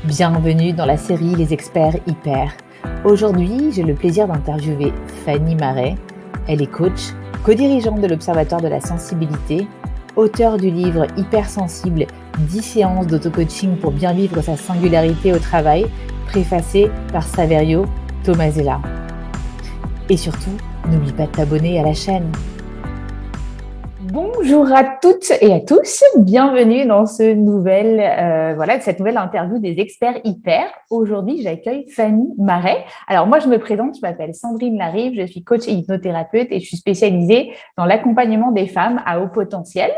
Bienvenue dans la série Les Experts Hyper. Aujourd'hui, j'ai le plaisir d'interviewer Fanny Marais. Elle est coach, co-dirigeante de l'Observatoire de la sensibilité, auteure du livre Hypersensible, 10 séances d'auto-coaching pour bien vivre sa singularité au travail, préfacé par Saverio Tomasella. Et surtout, n'oublie pas de t'abonner à la chaîne. Bonjour à toutes et à tous, bienvenue dans cette nouvelle interview des experts hyper. Aujourd'hui, j'accueille Fanny Marais. Alors moi, je me présente, je m'appelle Sandrine Larive, je suis coach et hypnothérapeute et je suis spécialisée dans l'accompagnement des femmes à haut potentiel,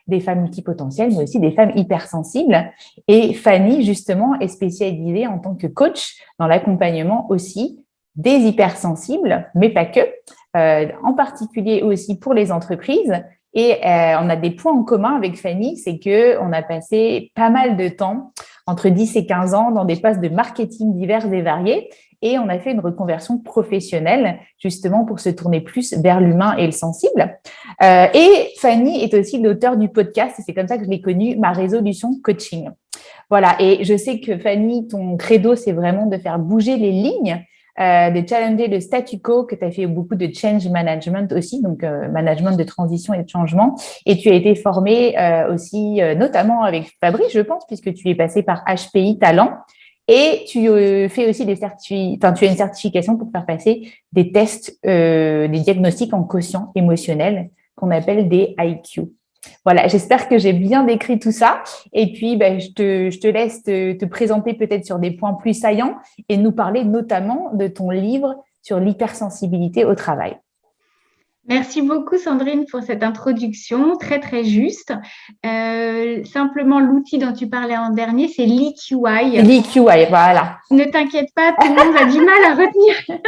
des femmes multipotentielles, mais aussi des femmes hypersensibles. Et Fanny, justement, est spécialisée en tant que coach dans l'accompagnement aussi des hypersensibles, mais pas que, en particulier aussi pour les entreprises. Et on a des points en commun avec Fanny, c'est qu'on a passé pas mal de temps, entre 10 et 15 ans, dans des postes de marketing divers et variés. Et on a fait une reconversion professionnelle, justement, pour se tourner plus vers l'humain et le sensible. Et Fanny est aussi l'auteure du podcast, et c'est comme ça que je l'ai connue, Ma Résolution Coaching. Voilà, et je sais que Fanny, ton credo, c'est vraiment de faire bouger les lignes, de challenger le statu quo, que tu as fait beaucoup de change management aussi, donc management de transition et de changement. Et tu as été formée aussi, notamment avec Fabrice, je pense, puisque tu es passée par HPI Talent. Et tu fais aussi tu as une certification pour faire passer des tests, des diagnostics en quotient émotionnel qu'on appelle des IQ. Voilà, j'espère que j'ai bien décrit tout ça. Et puis, je te laisse te présenter peut-être sur des points plus saillants et nous parler notamment de ton livre sur l'hypersensibilité au travail. Merci beaucoup Sandrine pour cette introduction, très très juste. Simplement, l'outil dont tu parlais en dernier, c'est l'EQI. L'EQI, voilà. Ne t'inquiète pas, tout le monde a du mal à retenir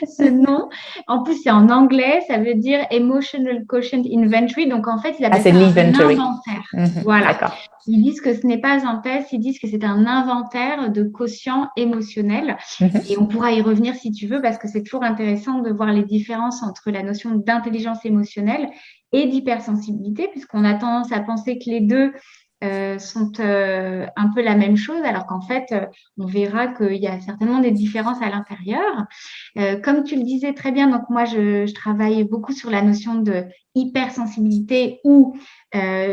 ce nom. En plus, c'est en anglais, ça veut dire Emotional Quotient Inventory. Donc, en fait, il appelle ça un inventaire. Voilà. D'accord. Ils disent que ce n'est pas un test, ils disent que c'est un inventaire de quotient émotionnel. Et on pourra y revenir si tu veux, parce que c'est toujours intéressant de voir les différences entre la notion d'intelligence émotionnelle et d'hypersensibilité, puisqu'on a tendance à penser que les deux sont un peu la même chose, alors qu'en fait, on verra qu'il y a certainement des différences à l'intérieur. Comme tu le disais très bien, donc moi, je travaille beaucoup sur la notion de hypersensibilité ou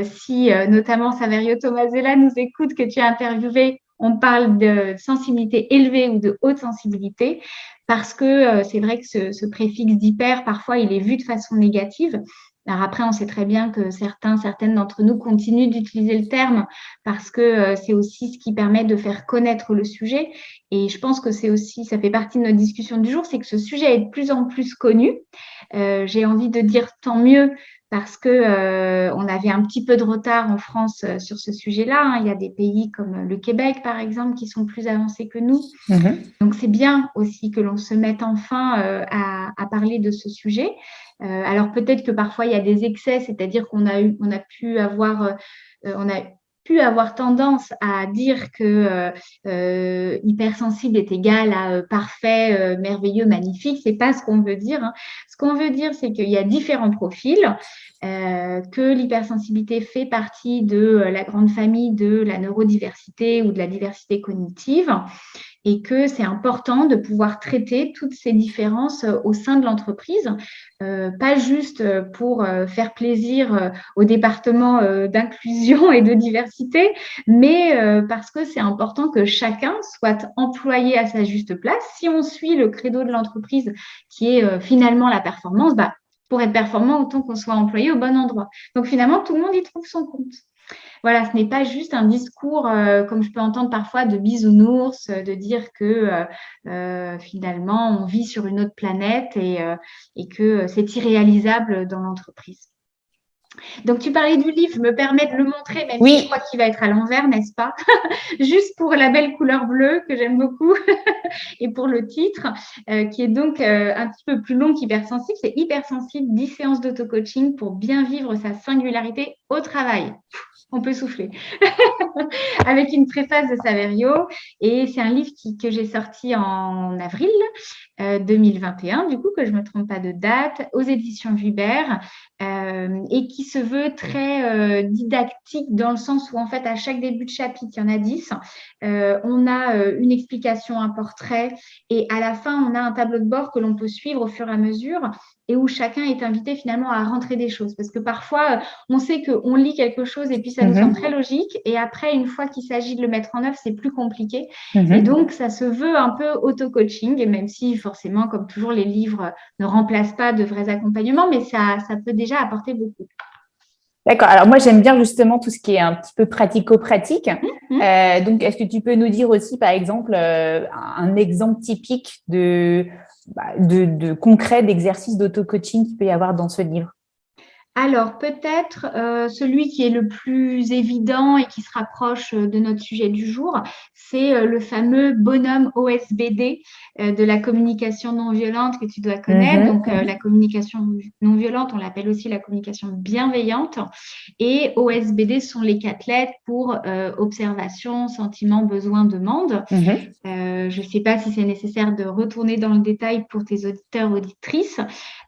si notamment Saverio Tomasella nous écoute, que tu as interviewé, on parle de sensibilité élevée ou de haute sensibilité, parce que c'est vrai que ce préfixe d'hyper, parfois, il est vu de façon négative. Alors après, on sait très bien que certaines d'entre nous continuent d'utiliser le terme parce que c'est aussi ce qui permet de faire connaître le sujet. Et je pense que c'est aussi, ça fait partie de notre discussion du jour, c'est que ce sujet est de plus en plus connu. J'ai envie de dire tant mieux parce que on avait un petit peu de retard en France sur ce sujet-là. Il y a des pays comme le Québec, par exemple, qui sont plus avancés que nous. Donc, c'est bien aussi que l'on se mette enfin à parler de ce sujet. Alors, peut-être que parfois, il y a des excès, c'est-à-dire qu'on a pu avoir tendance à dire que hypersensible est égal à parfait, merveilleux, magnifique. C'est pas ce qu'on veut dire. Hein. Ce qu'on veut dire, c'est qu'il y a différents profils, que l'hypersensibilité fait partie de la grande famille de la neurodiversité ou de la diversité cognitive, et que c'est important de pouvoir traiter toutes ces différences au sein de l'entreprise, pas juste pour faire plaisir au département d'inclusion et de diversité, mais parce que c'est important que chacun soit employé à sa juste place. Si on suit le credo de l'entreprise qui est finalement la performance, pour être performant, autant qu'on soit employé au bon endroit. Donc finalement, tout le monde y trouve son compte. Voilà, ce n'est pas juste un discours, comme je peux entendre parfois, de bisounours, de dire que finalement, on vit sur une autre planète et que c'est irréalisable dans l'entreprise. Donc, tu parlais du livre, je me permets de le montrer, même si je crois qu'il va être à l'envers, n'est-ce pas? Juste pour la belle couleur bleue que j'aime beaucoup et pour le titre, qui est donc un petit peu plus long qu'hypersensible. C'est Hypersensible, 10 séances d'auto-coaching pour bien vivre sa singularité au travail. On peut souffler. Avec une préface de Saverio. Et c'est un livre que j'ai sorti en avril 2021, du coup, que je ne me trompe pas de date, aux éditions Vubert. et qui se veut très didactique dans le sens où en fait à chaque début de chapitre, il y en a 10, on a une explication, un portrait et à la fin, on a un tableau de bord que l'on peut suivre au fur et à mesure et où chacun est invité finalement à rentrer des choses. Parce que parfois, on sait qu'on lit quelque chose et puis ça nous semble très logique et après, une fois qu'il s'agit de le mettre en œuvre, c'est plus compliqué. Et donc, ça se veut un peu auto-coaching, et même si forcément, comme toujours, les livres ne remplacent pas de vrais accompagnements, mais ça peut déjà apporter beaucoup. D'accord. Alors moi, j'aime bien justement tout ce qui est un petit peu pratico-pratique. Mmh. Donc, est-ce que tu peux nous dire aussi, par exemple, un exemple typique de concret d'exercice d'auto-coaching qu'il peut y avoir dans ce livre? Alors, peut-être celui qui est le plus évident et qui se rapproche de notre sujet du jour, c'est le fameux bonhomme OSBD de la communication non violente que tu dois connaître. Donc, la communication non violente, on l'appelle aussi la communication bienveillante. Et OSBD sont les 4 lettres pour observation, sentiment, besoin, demande. Je ne sais pas si c'est nécessaire de retourner dans le détail pour tes auditeurs, auditrices.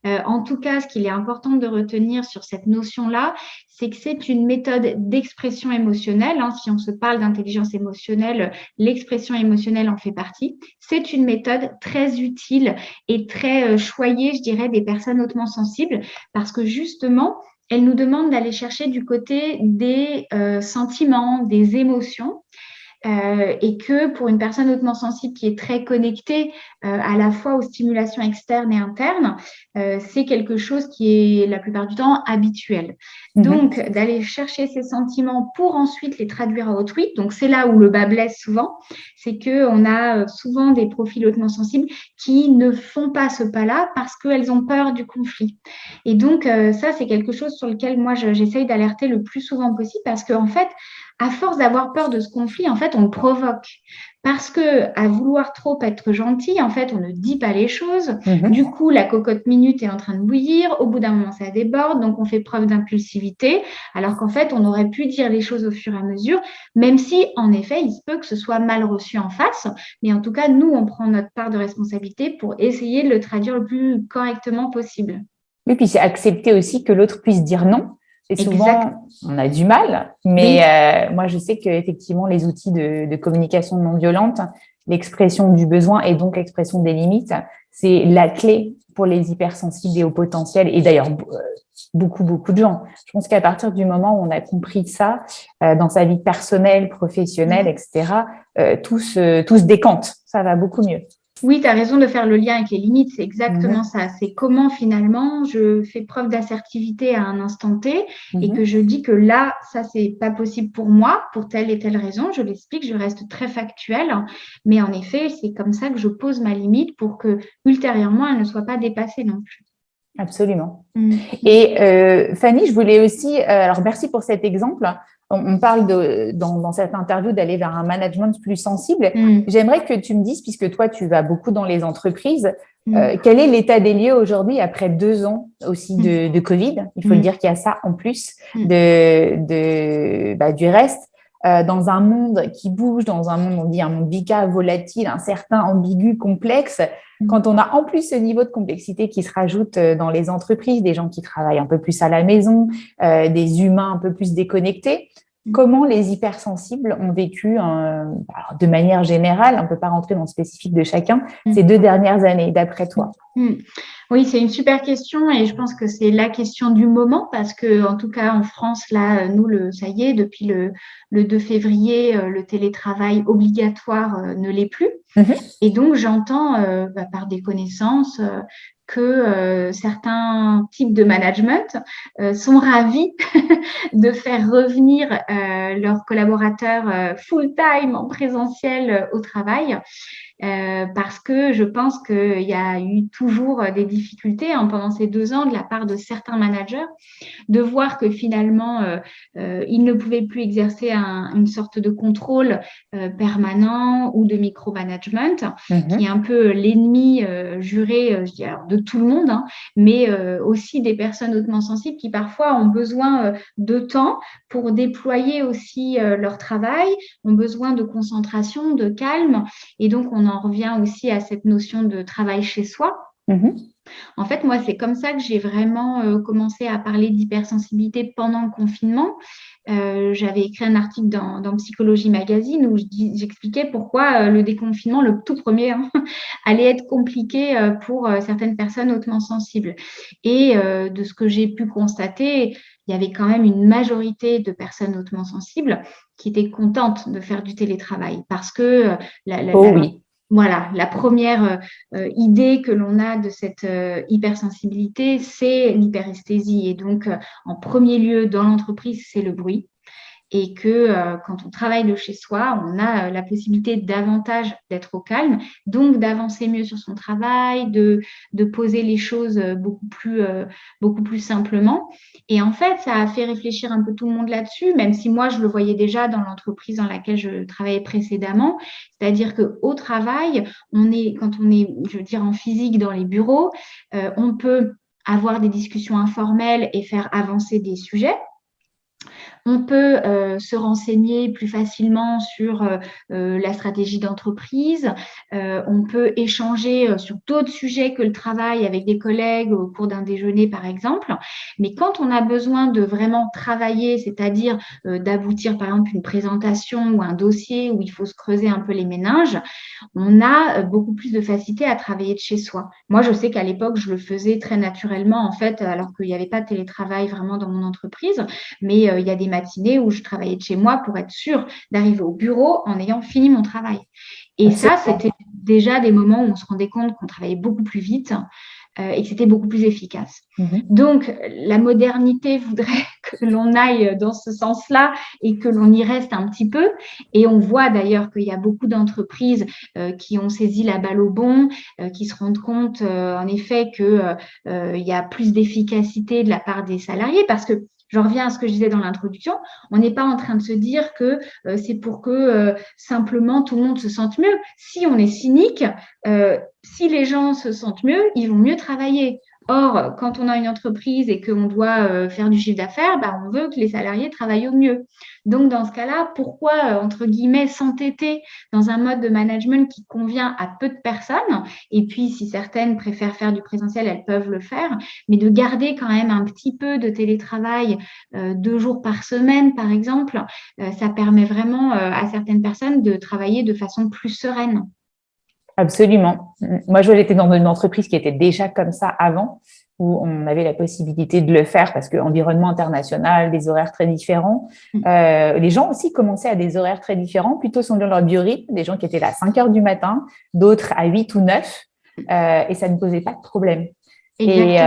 En tout cas, ce qu'il est important de retenir sur cette notion-là, c'est que c'est une méthode d'expression émotionnelle. Si on se parle d'intelligence émotionnelle, l'expression émotionnelle en fait partie. C'est une méthode très utile et très choyée, je dirais, des personnes hautement sensibles parce que justement, elle nous demande d'aller chercher du côté des sentiments, des émotions. Et que pour une personne hautement sensible qui est très connectée à la fois aux stimulations externes et internes, c'est quelque chose qui est la plupart du temps habituel. Donc, d'aller chercher ces sentiments pour ensuite les traduire à autrui, donc c'est là où le bas blesse souvent, c'est qu'on a souvent des profils hautement sensibles qui ne font pas ce pas-là parce qu'elles ont peur du conflit. Et donc, ça, c'est quelque chose sur lequel moi, j'essaye d'alerter le plus souvent possible parce qu'en fait, à force d'avoir peur de ce conflit, en fait, on le provoque. Parce que à vouloir trop être gentil, en fait, on ne dit pas les choses. Du coup, la cocotte minute est en train de bouillir. Au bout d'un moment, ça déborde. Donc, on fait preuve d'impulsivité. Alors qu'en fait, on aurait pu dire les choses au fur et à mesure, même si, en effet, il se peut que ce soit mal reçu en face. Mais en tout cas, nous, on prend notre part de responsabilité pour essayer de le traduire le plus correctement possible. Oui, puis c'est accepter aussi que l'autre puisse dire non. Et Exact. souvent, on a du mal, mais Oui. moi, je sais qu'effectivement, les outils de communication non violente, l'expression du besoin et donc l'expression des limites, c'est la clé pour les hypersensibles et au potentiel. Et d'ailleurs, beaucoup, beaucoup de gens. Je pense qu'à partir du moment où on a compris ça, dans sa vie personnelle, professionnelle, etc., tout se décante. Ça va beaucoup mieux. Oui, tu as raison de faire le lien avec les limites, c'est exactement ça. C'est comment finalement je fais preuve d'assertivité à un instant T et que je dis que là, ça, c'est pas possible pour moi, pour telle et telle raison. Je l'explique, je reste très factuelle. Mais en effet, c'est comme ça que je pose ma limite pour que ultérieurement, elle ne soit pas dépassée non plus. Absolument. Et Fanny, je voulais aussi, alors merci pour cet exemple. On parle dans cette interview d'aller vers un management plus sensible. J'aimerais que tu me dises, puisque toi, tu vas beaucoup dans les entreprises, quel est l'état des lieux aujourd'hui après 2 ans aussi de Covid? Il faut le dire qu'il y a ça en plus du reste. Dans un monde qui bouge, dans un monde, on dit un monde bica, volatile, incertain, ambigu, complexe, quand on a en plus ce niveau de complexité qui se rajoute dans les entreprises, des gens qui travaillent un peu plus à la maison, des humains un peu plus déconnectés, comment les hypersensibles ont vécu, de manière générale, on ne peut pas rentrer dans le spécifique de chacun, ces 2 dernières années, d'après toi? Oui, c'est une super question et je pense que c'est la question du moment parce que, en tout cas, en France, là, nous, ça y est, depuis le 2 février, le télétravail obligatoire ne l'est plus. Et donc, j'entends par des connaissances que certains types de management sont ravis de faire revenir leurs collaborateurs full-time en présentiel au travail. Parce que je pense qu'il y a eu toujours des difficultés pendant ces 2 ans de la part de certains managers de voir que finalement, ils ne pouvaient plus exercer une sorte de contrôle permanent ou de micromanagement, qui est un peu l'ennemi juré, je dis alors, de tout le monde, mais aussi des personnes hautement sensibles qui parfois ont besoin de temps pour déployer aussi leur travail, ont besoin de concentration, de calme, et donc on en revient aussi à cette notion de travail chez soi. En fait, moi, c'est comme ça que j'ai vraiment commencé à parler d'hypersensibilité pendant le confinement. J'avais écrit un article dans Psychologie Magazine où j'expliquais pourquoi le déconfinement, le tout premier, hein, allait être compliqué pour certaines personnes hautement sensibles. Et de ce que j'ai pu constater, il y avait quand même une majorité de personnes hautement sensibles qui étaient contentes de faire du télétravail parce que Oh oui. voilà, la première idée que l'on a de cette hypersensibilité, c'est l'hyperesthésie. Et donc, en premier lieu, dans l'entreprise, c'est le bruit. Et que quand on travaille de chez soi, on a la possibilité davantage d'être au calme, donc d'avancer mieux sur son travail, de poser les choses beaucoup plus simplement. Et en fait, ça a fait réfléchir un peu tout le monde là-dessus, même si moi, je le voyais déjà dans l'entreprise dans laquelle je travaillais précédemment. C'est-à-dire qu'au travail, quand on est, je veux dire, en physique dans les bureaux, on peut avoir des discussions informelles et faire avancer des sujets. On peut se renseigner plus facilement sur la stratégie d'entreprise. On peut échanger sur d'autres sujets que le travail avec des collègues au cours d'un déjeuner, par exemple. Mais quand on a besoin de vraiment travailler, c'est-à-dire d'aboutir, par exemple, une présentation ou un dossier où il faut se creuser un peu les méninges, on a beaucoup plus de facilité à travailler de chez soi. Moi, je sais qu'à l'époque, je le faisais très naturellement, en fait, alors qu'il n'y avait pas de télétravail vraiment dans mon entreprise. Mais il y a des matinées où je travaillais de chez moi pour être sûre d'arriver au bureau en ayant fini mon travail. Et ça, c'était déjà des moments où on se rendait compte qu'on travaillait beaucoup plus vite et que c'était beaucoup plus efficace. Donc, la modernité voudrait que l'on aille dans ce sens-là et que l'on y reste un petit peu. Et on voit d'ailleurs qu'il y a beaucoup d'entreprises qui ont saisi la balle au bond, qui se rendent compte en effet qu'il y a plus d'efficacité de la part des salariés parce que je reviens à ce que je disais dans l'introduction, on n'est pas en train de se dire que c'est pour que simplement tout le monde se sente mieux. Si on est cynique, si les gens se sentent mieux, ils vont mieux travailler. Or, quand on a une entreprise et qu'on doit faire du chiffre d'affaires, bah, on veut que les salariés travaillent au mieux. Donc, dans ce cas-là, pourquoi, entre guillemets, s'entêter dans un mode de management qui convient à peu de personnes? Et puis, si certaines préfèrent faire du présentiel, elles peuvent le faire, mais de garder quand même un petit peu de télétravail 2 jours par semaine, par exemple, ça permet vraiment à certaines personnes de travailler de façon plus sereine. Absolument. Moi, j'étais dans une entreprise qui était déjà comme ça avant, où on avait la possibilité de le faire parce que environnement international, des horaires très différents. Les gens aussi commençaient à des horaires très différents, plutôt selon leur biorhythme, des gens qui étaient là à 5 heures du matin, d'autres à 8 ou 9, et ça ne posait pas de problème. Et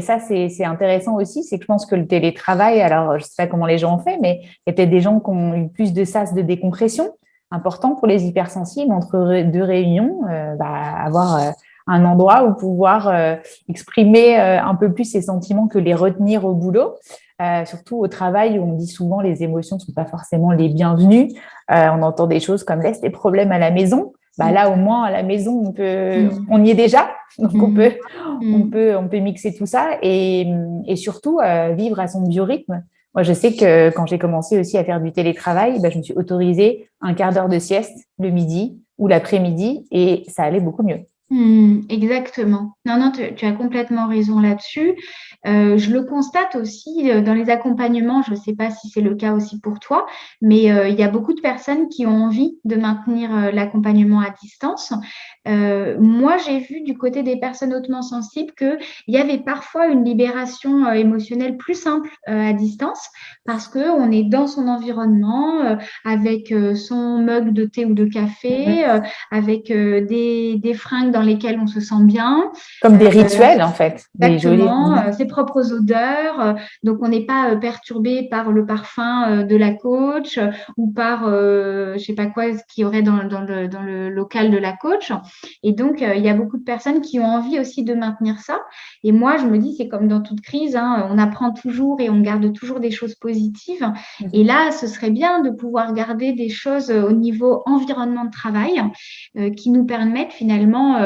ça, c'est intéressant aussi, c'est que je pense que le télétravail, alors je ne sais pas comment les gens ont fait, mais il y a peut-être des gens qui ont eu plus de sas de décompression, important pour les hypersensibles, entre deux réunions, avoir un endroit où pouvoir exprimer un peu plus ses sentiments que les retenir au boulot. Surtout au travail où on dit souvent les émotions ne sont pas forcément les bienvenues. On entend des choses comme laisse tes problèmes à la maison. Là, au moins, à la maison, on y est déjà. Donc, on peut mixer tout ça et surtout vivre à son biorhythme. Moi, je sais que quand j'ai commencé aussi à faire du télétravail, je me suis autorisée un quart d'heure de sieste le midi ou l'après-midi et ça allait beaucoup mieux. Exactement. Non, tu as complètement raison là-dessus. Je le constate aussi dans les accompagnements, je ne sais pas si c'est le cas aussi pour toi, mais il y a beaucoup de personnes qui ont envie de maintenir l'accompagnement à distance. Moi, j'ai vu du côté des personnes hautement sensibles qu'il y avait parfois une libération émotionnelle plus simple à distance parce qu'on est dans son environnement avec son mug de thé ou de café, avec des fringues dans lesquelles on se sent bien. Comme des rituels, en fait. Exactement, ses propres odeurs. Donc, on n'est pas perturbé par le parfum de la coach ou par, je ne sais pas quoi, ce qu'il y aurait dans le local de la coach. Et donc, il y a beaucoup de personnes qui ont envie aussi de maintenir ça. Et moi, je me dis, c'est comme dans toute crise, on apprend toujours et on garde toujours des choses positives. Et là, ce serait bien de pouvoir garder des choses au niveau environnement de travail qui nous permettent finalement,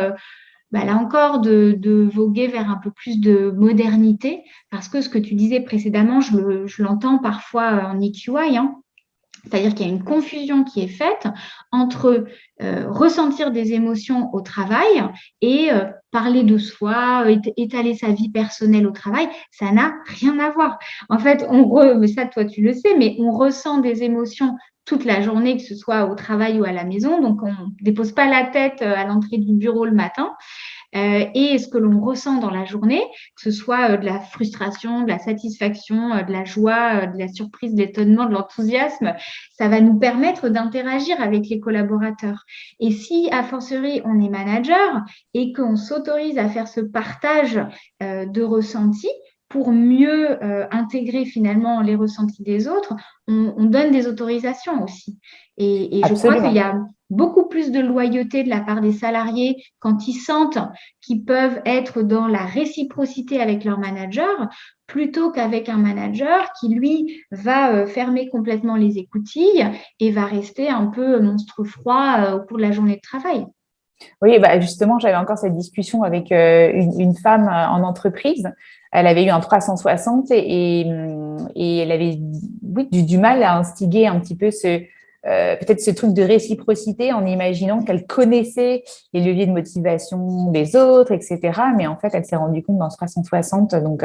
là encore, de voguer vers un peu plus de modernité. Parce que ce que tu disais précédemment, je l'entends parfois en EQI, C'est-à-dire qu'il y a une confusion qui est faite entre ressentir des émotions au travail et parler de soi, étaler sa vie personnelle au travail. Ça n'a rien à voir. En fait, mais ça, toi, tu le sais, mais on ressent des émotions toute la journée, que ce soit au travail ou à la maison. Donc, on ne dépose pas la tête à l'entrée du bureau le matin. Et ce que l'on ressent dans la journée, que ce soit de la frustration, de la satisfaction, de la joie, de la surprise, de l'étonnement, de l'enthousiasme, ça va nous permettre d'interagir avec les collaborateurs. Et si, a fortiori, on est manager et qu'on s'autorise à faire ce partage de ressentis, pour mieux intégrer finalement les ressentis des autres, on donne des autorisations aussi. Et je crois qu'il y Absolument. a beaucoup plus de loyauté de la part des salariés quand ils sentent qu'ils peuvent être dans la réciprocité avec leur manager, plutôt qu'avec un manager qui, lui, va fermer complètement les écoutilles et va rester un peu monstre froid au cours de la journée de travail. Oui, bah justement, j'avais encore cette discussion avec une femme en entreprise. Elle avait eu un 360 et elle avait oui, du mal à instiguer un petit peu peut-être ce truc de réciprocité en imaginant qu'elle connaissait les leviers de motivation des autres, etc. Mais en fait, elle s'est rendue compte dans ce 360, donc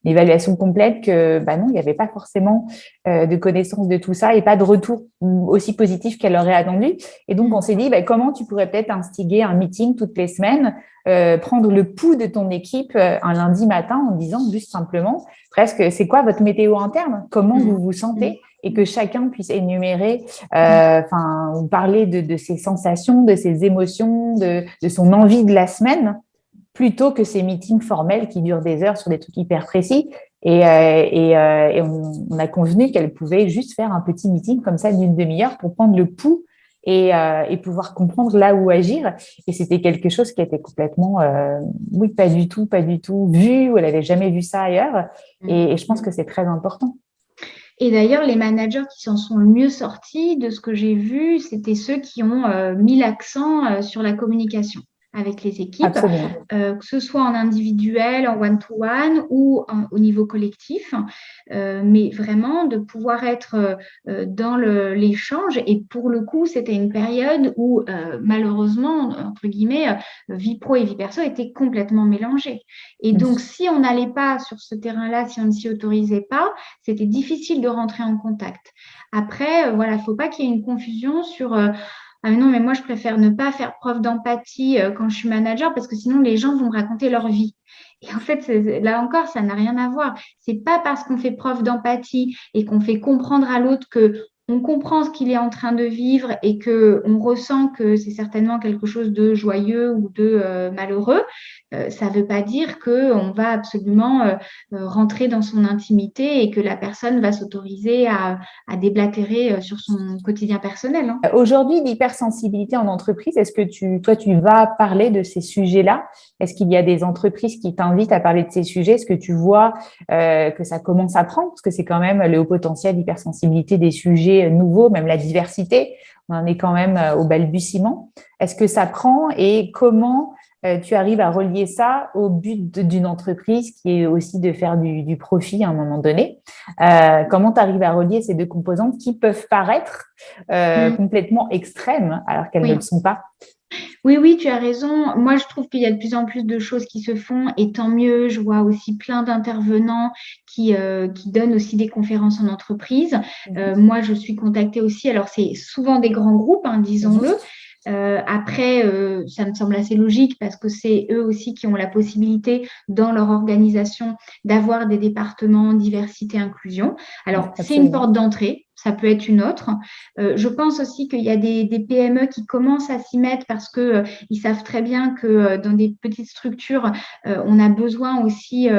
l'évaluation complète, que bah non, il n'y avait pas forcément de connaissance de tout ça et pas de retour aussi positif qu'elle aurait attendu. Et donc, on s'est dit, bah, comment tu pourrais peut-être instiguer un meeting toutes les semaines, prendre le pouls de ton équipe un lundi matin en disant juste simplement, presque, c'est quoi votre météo interne? Comment vous vous sentez? Et que chacun puisse énumérer, ou parler de ses sensations, de ses émotions, de son envie de la semaine, plutôt que ces meetings formels qui durent des heures sur des trucs hyper précis. Et on a convenu qu'elle pouvait juste faire un petit meeting comme ça d'une demi-heure pour prendre le pouls et pouvoir comprendre là où agir. Et c'était quelque chose qui était complètement, oui, pas du tout vu, ou elle n'avait jamais vu ça ailleurs. Et je pense que c'est très important. Et d'ailleurs, les managers qui s'en sont le mieux sortis, de ce que j'ai vu, c'était ceux qui ont mis l'accent sur la communication avec les équipes, Absolument. que ce soit en individuel, en one-to-one ou au niveau collectif, mais vraiment de pouvoir être dans l'échange. Et pour le coup, c'était une période où, malheureusement, entre guillemets, vie pro et vie perso étaient complètement mélangées. Et donc, si on n'allait pas sur ce terrain-là, si on ne s'y autorisait pas, c'était difficile de rentrer en contact. Après, voilà, il ne faut pas qu'il y ait une confusion sur ah mais non, mais moi, je préfère ne pas faire preuve d'empathie quand je suis manager parce que sinon, les gens vont me raconter leur vie. Et en fait, là encore, ça n'a rien à voir. C'est pas parce qu'on fait preuve d'empathie et qu'on fait comprendre à l'autre que on comprend ce qu'il est en train de vivre et que on ressent que c'est certainement quelque chose de joyeux ou de malheureux. Ça ne veut pas dire qu'on va absolument rentrer dans son intimité et que la personne va s'autoriser à déblatérer sur son quotidien personnel, hein. Aujourd'hui, l'hypersensibilité en entreprise, est-ce que toi, tu vas parler de ces sujets-là? Est-ce qu'il y a des entreprises qui t'invitent à parler de ces sujets? Est-ce que tu vois que ça commence à prendre? Parce que c'est quand même le haut potentiel d'hypersensibilité des sujets nouveaux, même la diversité. On en est quand même au balbutiement. Est-ce que ça prend et comment tu arrives à relier ça au but d'une entreprise qui est aussi de faire du profit à un moment donné? Comment tu arrives à relier ces deux composantes qui peuvent paraître Mm. complètement extrêmes alors qu'elles ne le Oui. sont pas? Oui, oui, tu as raison. Moi, je trouve qu'il y a de plus en plus de choses qui se font et tant mieux. Je vois aussi plein d'intervenants qui donnent aussi des conférences en entreprise. Moi, je suis contactée aussi. Alors, c'est souvent des grands groupes, hein, disons-le. Après, ça me semble assez logique parce que c'est eux aussi qui ont la possibilité dans leur organisation d'avoir des départements diversité inclusion. Alors, c'est une Absolument. porte d'entrée, ça peut être une autre. Je pense aussi qu'il y a des PME qui commencent à s'y mettre parce que ils savent très bien que dans des petites structures, on a besoin aussi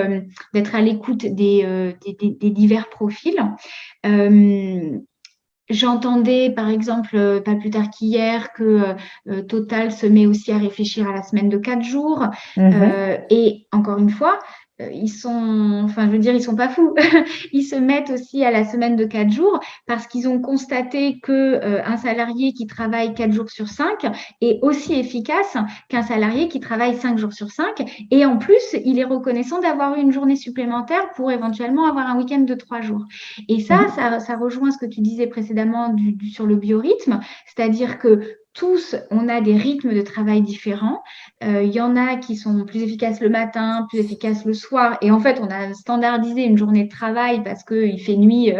d'être à l'écoute des divers profils. Euh, J'entendais, par exemple, pas plus tard qu'hier, que Total se met aussi à réfléchir à la semaine de 4 jours. Mhm. Et encore une fois, ils sont, enfin, je veux dire, ils sont pas fous. Ils se mettent aussi à la semaine de 4 jours parce qu'ils ont constaté que un salarié qui travaille 4 jours sur 5 est aussi efficace qu'un salarié qui travaille 5 jours sur 5. Et en plus, il est reconnaissant d'avoir eu une journée supplémentaire pour éventuellement avoir un week-end de 3 jours. Et ça rejoint ce que tu disais précédemment sur le biorhythme, c'est-à-dire que tous, on a des rythmes de travail différents. Il y en a qui sont plus efficaces le matin, plus efficaces le soir. Et en fait, on a standardisé une journée de travail parce qu'il fait nuit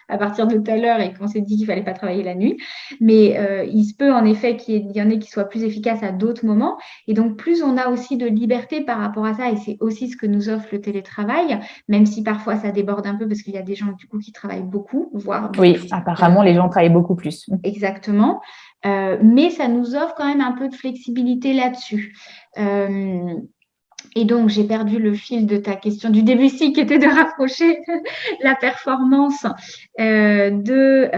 à partir de telle heure et qu'on s'est dit qu'il ne fallait pas travailler la nuit. Mais il se peut en effet qu'il y en ait qui soient plus efficaces à d'autres moments. Et donc, plus on a aussi de liberté par rapport à ça, et c'est aussi ce que nous offre le télétravail, même si parfois ça déborde un peu parce qu'il y a des gens du coup qui travaillent beaucoup, voire Oui, apparemment, les gens travaillent beaucoup plus. exactement. Mais ça nous offre quand même un peu de flexibilité là-dessus. Et donc, j'ai perdu le fil de ta question du début, qui était de rapprocher la performance de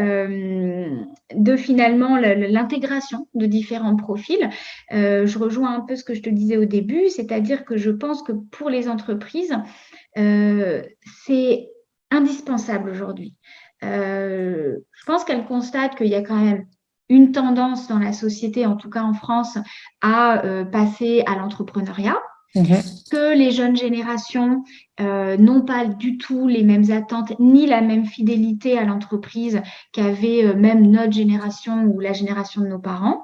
finalement l'intégration de différents profils. Je rejoins un peu ce que je te disais au début, c'est-à-dire que je pense que pour les entreprises, c'est indispensable aujourd'hui. Je pense qu'elles constatent qu'il y a quand même une tendance dans la société, en tout cas en France, à passer à l'entrepreneuriat, que les jeunes générations n'ont pas du tout les mêmes attentes ni la même fidélité à l'entreprise qu'avait même notre génération ou la génération de nos parents.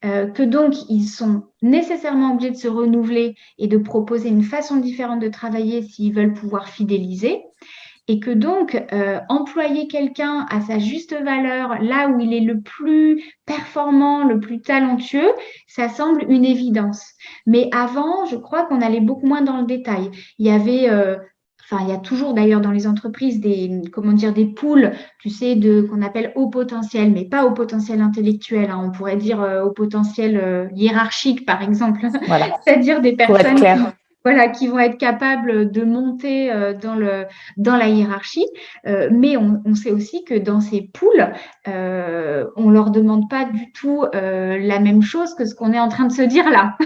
Que donc ils sont nécessairement obligés de se renouveler et de proposer une façon différente de travailler s'ils veulent pouvoir fidéliser. Et que donc, employer quelqu'un à sa juste valeur, là où il est le plus performant, le plus talentueux, ça semble une évidence. Mais avant, je crois qu'on allait beaucoup moins dans le détail. Il y avait, il y a toujours d'ailleurs dans les entreprises des poules, tu sais, qu'on appelle haut potentiel, mais pas au potentiel intellectuel, hein. On pourrait dire au potentiel hiérarchique, par exemple. Voilà, C'est-à-dire des pour être personnes clair. qui vont être capables de monter dans la hiérarchie. Mais on sait aussi que dans ces poules, on ne leur demande pas du tout la même chose que ce qu'on est en train de se dire là.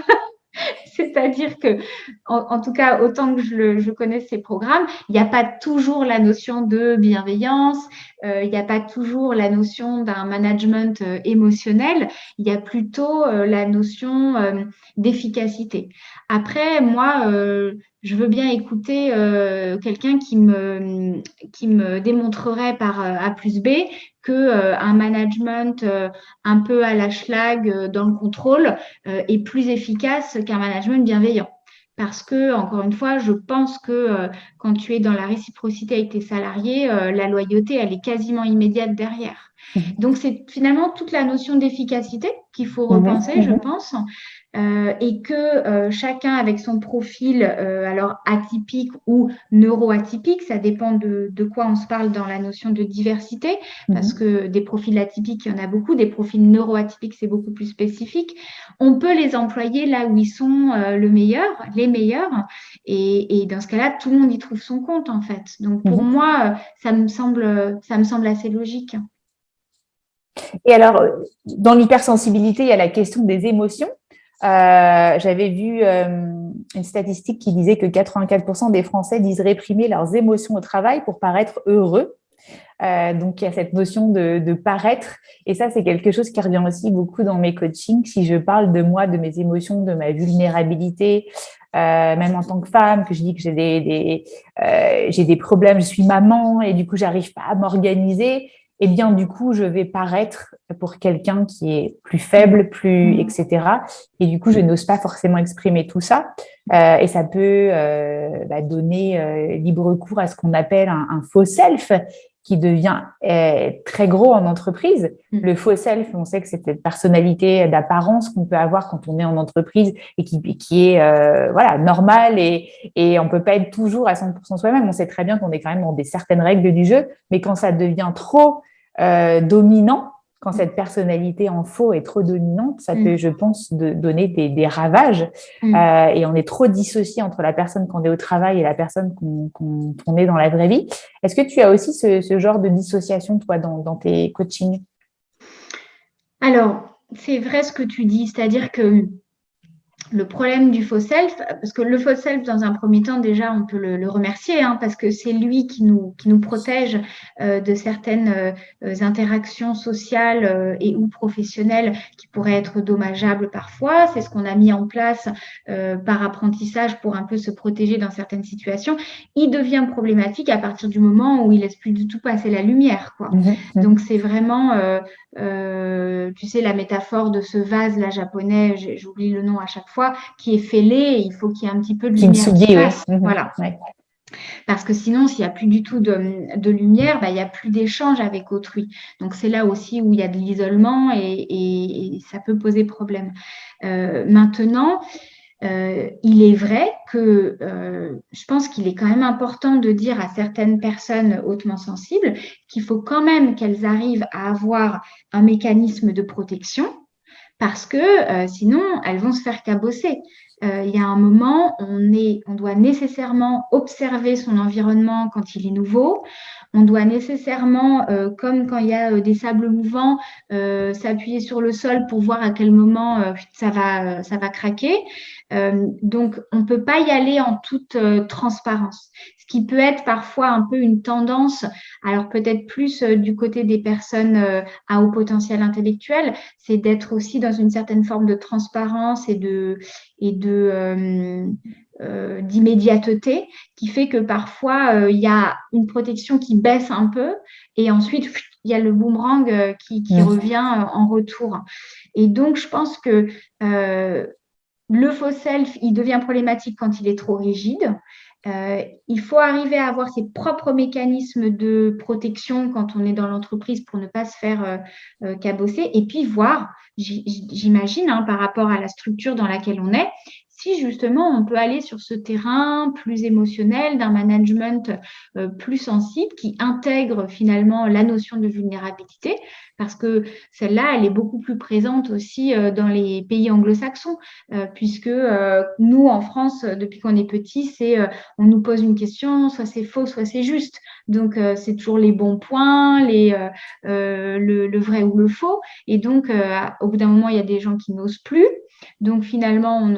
C'est-à-dire que, en tout cas, autant que je connais ces programmes, il n'y a pas toujours la notion de bienveillance, il n'y a pas toujours la notion d'un management émotionnel, il y a plutôt la notion d'efficacité. Après, moi, je veux bien écouter quelqu'un qui me démontrerait par A plus B que un management un peu à la schlag dans le contrôle est plus efficace qu'un management bienveillant. Parce que, encore une fois, je pense que quand tu es dans la réciprocité avec tes salariés, la loyauté, elle est quasiment immédiate derrière. Donc, c'est finalement toute la notion d'efficacité qu'il faut repenser, je pense. Et que chacun avec son profil, alors atypique ou neuroatypique, ça dépend de quoi on se parle dans la notion de diversité, parce que des profils atypiques, il y en a beaucoup, des profils neuroatypiques, c'est beaucoup plus spécifique. On peut les employer là où ils sont les meilleurs, et dans ce cas-là, tout le monde y trouve son compte en fait. Donc pour moi, ça me semble assez logique. Et alors, dans l'hypersensibilité, il y a la question des émotions. J'avais vu une statistique qui disait que 84% des Français disent réprimer leurs émotions au travail pour paraître heureux. Donc, il y a cette notion de paraître. Et ça, c'est quelque chose qui revient aussi beaucoup dans mes coachings. Si je parle de moi, de mes émotions, de ma vulnérabilité, même en tant que femme, que je dis que j'ai des problèmes, je suis maman et du coup, j'arrive pas à m'organiser. Eh bien, du coup, je vais paraître pour quelqu'un qui est plus faible, etc. Et du coup, je n'ose pas forcément exprimer tout ça. Et ça peut donner libre cours à ce qu'on appelle un faux self qui devient très gros en entreprise. Le faux self, on sait que c'est cette personnalité d'apparence qu'on peut avoir quand on est en entreprise et qui est normale et on peut pas être toujours à 100% soi-même. On sait très bien qu'on est quand même dans des certaines règles du jeu, mais quand ça devient trop dominant, quand cette personnalité en faux est trop dominante, ça peut, je pense, donner des ravages. Et on est trop dissocié entre la personne qu'on est au travail et la personne qu'on est dans la vraie vie. Est-ce que tu as aussi ce genre de dissociation, toi, dans tes coachings? Alors, c'est vrai ce que tu dis, c'est-à-dire que le problème du faux self, parce que le faux self, dans un premier temps, déjà, on peut le remercier, hein, parce que c'est lui qui nous protège de certaines interactions sociales et ou professionnelles qui pourraient être dommageables parfois. C'est ce qu'on a mis en place par apprentissage pour un peu se protéger dans certaines situations. Il devient problématique à partir du moment où il laisse plus du tout passer la lumière, quoi. Donc, c'est vraiment... tu sais, la métaphore de ce vase là japonais, j'oublie le nom à chaque fois, qui est fêlé, et il faut qu'il y ait un petit peu de lumière qui passe. Voilà. Parce que sinon, s'il n'y a plus du tout de lumière, il n'y a plus d'échange avec autrui. Donc, c'est là aussi où il y a de l'isolement et ça peut poser problème. Maintenant, il est vrai que je pense qu'il est quand même important de dire à certaines personnes hautement sensibles qu'il faut quand même qu'elles arrivent à avoir un mécanisme de protection parce que sinon, elles vont se faire cabosser. Il y a un moment, on doit nécessairement observer son environnement quand il est nouveau. On doit nécessairement, comme quand il y a des sables mouvants, s'appuyer sur le sol pour voir à quel moment ça va craquer. Donc, on ne peut pas y aller en toute transparence. Ce qui peut être parfois un peu une tendance, alors peut-être plus du côté des personnes à haut potentiel intellectuel, c'est d'être aussi dans une certaine forme de transparence d'immédiateté qui fait que parfois il y a une protection qui baisse un peu et ensuite il y a le boomerang qui revient en retour. Et donc, je pense que le faux self, il devient problématique quand il est trop rigide. Il faut arriver à avoir ses propres mécanismes de protection quand on est dans l'entreprise pour ne pas se faire cabosser. Et puis voir, j'imagine, hein, par rapport à la structure dans laquelle on est, si justement on peut aller sur ce terrain plus émotionnel, d'un management plus sensible qui intègre finalement la notion de vulnérabilité, parce que celle-là, elle est beaucoup plus présente aussi dans les pays anglo-saxons, puisque nous, en France, depuis qu'on est petit, on nous pose une question, soit c'est faux, soit c'est juste. Donc, c'est toujours les bons points, le vrai ou le faux. Et donc, au bout d'un moment, il y a des gens qui n'osent plus. Donc, finalement,